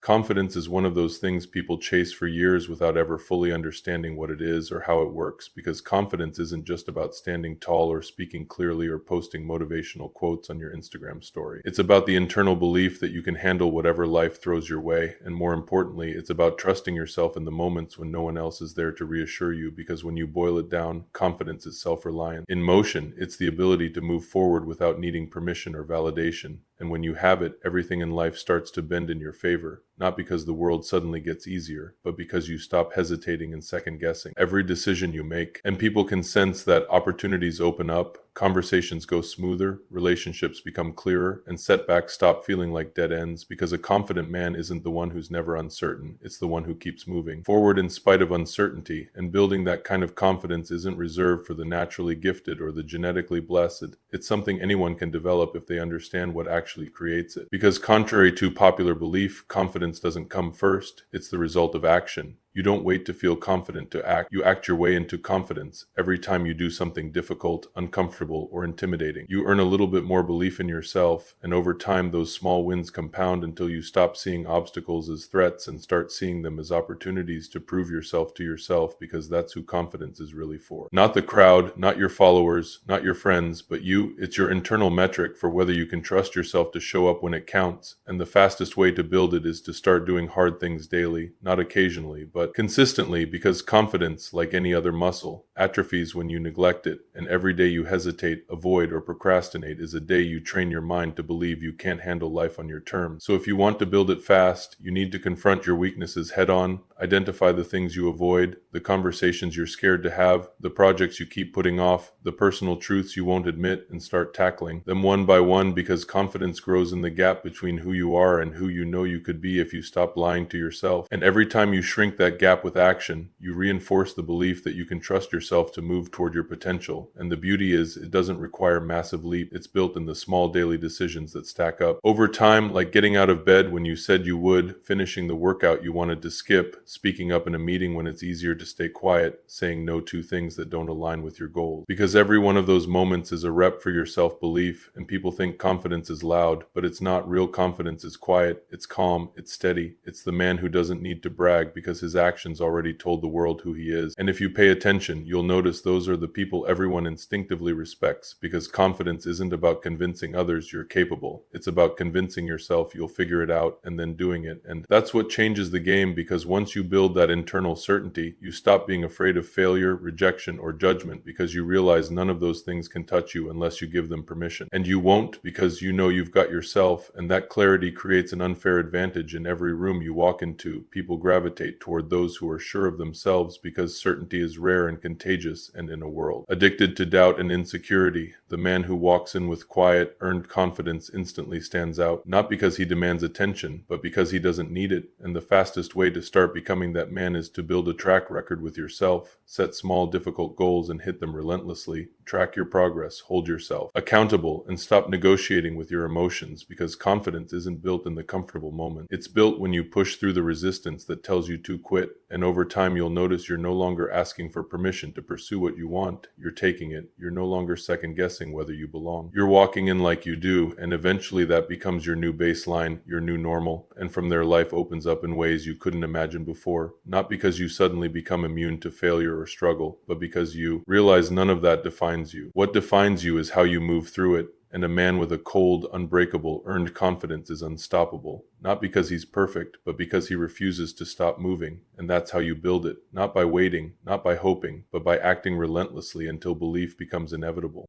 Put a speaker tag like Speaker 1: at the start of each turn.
Speaker 1: Confidence is one of those things people chase for years without ever fully understanding what it is or how it works, because confidence isn't just about standing tall or speaking clearly or posting motivational quotes on your Instagram story. It's about the internal belief that you can handle whatever life throws your way, and more importantly, it's about trusting yourself in the moments when no one else is there to reassure you, because when you boil it down, confidence is self-reliant. In motion, it's the ability to move forward without needing permission or validation. And when you have it, everything in life starts to bend in your favor, not because the world suddenly gets easier, but because you stop hesitating and second guessing every decision you make. And people can sense that opportunities open up, conversations go smoother, relationships become clearer, and setbacks stop feeling like dead ends, because a confident man isn't the one who's never uncertain, it's the one who keeps moving forward in spite of uncertainty. And building that kind of confidence isn't reserved for the naturally gifted or the genetically blessed. It's something anyone can develop if they understand what actually creates it. Because contrary to popular belief, confidence doesn't come first, it's the result of action. You don't wait to feel confident to act. You act your way into confidence every time you do something difficult, uncomfortable, or intimidating. You earn a little bit more belief in yourself, and over time those small wins compound until you stop seeing obstacles as threats and start seeing them as opportunities to prove yourself to yourself, because that's who confidence is really for. Not the crowd, not your followers, not your friends, but you. It's your internal metric for whether you can trust yourself to show up when it counts, and the fastest way to build it is to start doing hard things daily, not occasionally, but consistently, because confidence, like any other muscle, atrophies when you neglect it, and every day you hesitate, avoid, or procrastinate is a day you train your mind to believe you can't handle life on your terms. So if you want to build it fast, you need to confront your weaknesses head on, identify the things you avoid, the conversations you're scared to have, the projects you keep putting off, the personal truths you won't admit, and start tackling them one by one, because confidence grows in the gap between who you are and who you know you could be if you stop lying to yourself. And every time you shrink that gap with action, you reinforce the belief that you can trust yourself to move toward your potential. And the beauty is, it doesn't require massive leap. It's built in the small daily decisions that stack up over time, like getting out of bed when you said you would, finishing the workout you wanted to skip, speaking up in a meeting when it's easier to stay quiet, saying no to things that don't align with your goals. Because every one of those moments is a rep for your self-belief. And people think confidence is loud, but it's not. Real confidence is quiet, it's calm, it's steady. It's the man who doesn't need to brag because his actions already told the world who he is. And if you pay attention, you'll notice those are the people everyone instinctively respects, because confidence isn't about convincing others you're capable. It's about convincing yourself you'll figure it out and then doing it. And that's what changes the game, because once you build that internal certainty, you stop being afraid of failure, rejection, or judgment, because you realize none of those things can touch you unless you give them permission. And you won't, because you know you've got yourself, and that clarity creates an unfair advantage in every room you walk into. People gravitate toward those who are sure of themselves, because certainty is rare and contagious. And in a world addicted to doubt and insecurity, the man who walks in with quiet, earned confidence instantly stands out, not because he demands attention, but because he doesn't need it. And the fastest way to start becoming that man is to build a track record with yourself. Set small, difficult goals and hit them relentlessly. Track your progress, hold yourself accountable, and stop negotiating with your emotions, because confidence isn't built in the comfortable moment. It's built when you push through the resistance that tells you to quit. And over time, you'll notice you're no longer asking for permission to pursue what you want. You're taking it. You're no longer second guessing whether you belong. You're walking in like you do, and eventually that becomes your new baseline, your new normal. And from there, life opens up in ways you couldn't imagine before. Not because you suddenly become immune to failure or struggle, but because you realize none of that defines you. What defines you is how you move through it. And a man with a cold, unbreakable, earned confidence is unstoppable. Not because he's perfect, but because he refuses to stop moving. And that's how you build it. Not by waiting, not by hoping, but by acting relentlessly until belief becomes inevitable.